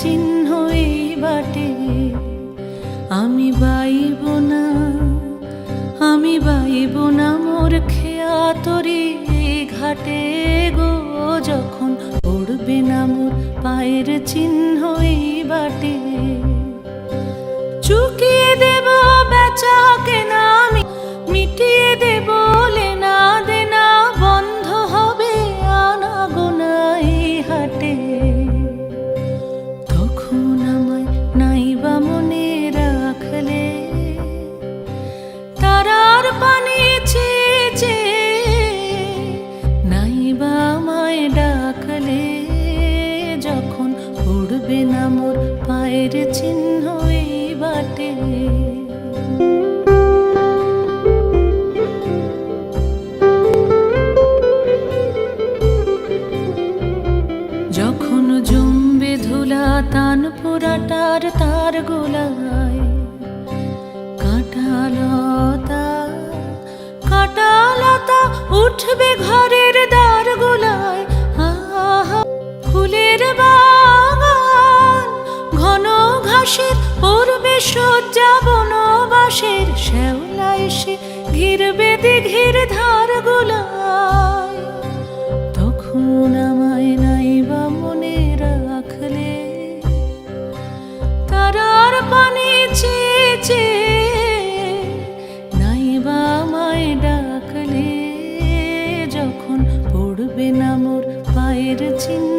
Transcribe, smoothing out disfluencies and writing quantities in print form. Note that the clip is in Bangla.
চিহ্ন এই বাটে। আমি বাইব না, আমি বাইব না মোর খেয়া তরি ঘাটে গো, যখন পড়বে না মোর পায়ের চিহ্ন এই বাটে। চুকিয়ে দেব বেচা কেনা, আমি মিটিয়ে দেব লেনা দেনা, বন্ধ হবে আনাগোনা এই হাটে। তখন আমায় নাইবা মনে রাখলে, তারার পানে চেয়ে চেয়ে নাইবা আমায় ডাকলে, যখন পড়বে না মোর পায়ের চিহ্ন এই বাটে। যখন জমবে ধুলা তানপুরাটার তার গোলায়, কাঁটালতা কাঁটালতা উঠবে ঘরের দ্বার গোলায়। আহা ফুলের বাগান ঘন ঘাসের পড়বে শয্যা বনবাসের, শ্যাওলা এসে ঘিরবে দিঘির ধার গোলায়। তখন আমায় নাইবা মনে রাখলে, তারার পানে চেয়ে চেয়ে নাইবা আমায় ডাকলে, যখন পড়বে না মোর পায়ের চিহ্ন